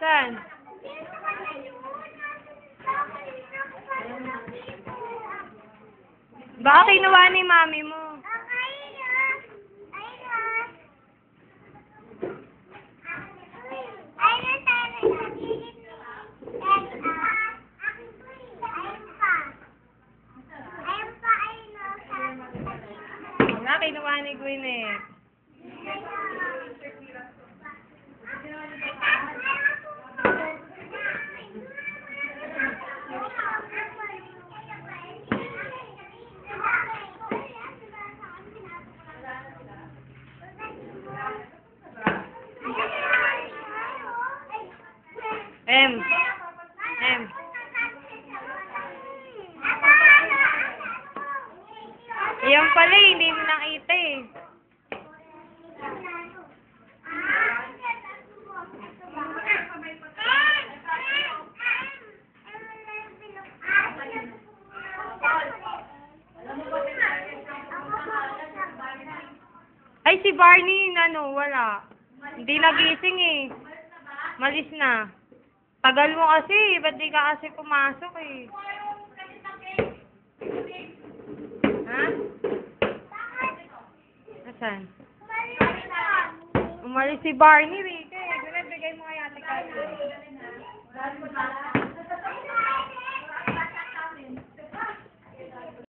Saan? Baka kinuha ni mami mo. Nga, kinuha ni Gwyneth. M. Yan pala eh, hindi mo nakita eh. Ay, si Barney, wala. Hindi nagising eh. Malis na. Tagal mo kasi, ba't di ka kasi pumasok eh? Ha? Asan? Umalis si Barney, Rika eh. Bigay mo kaya ate Kasi.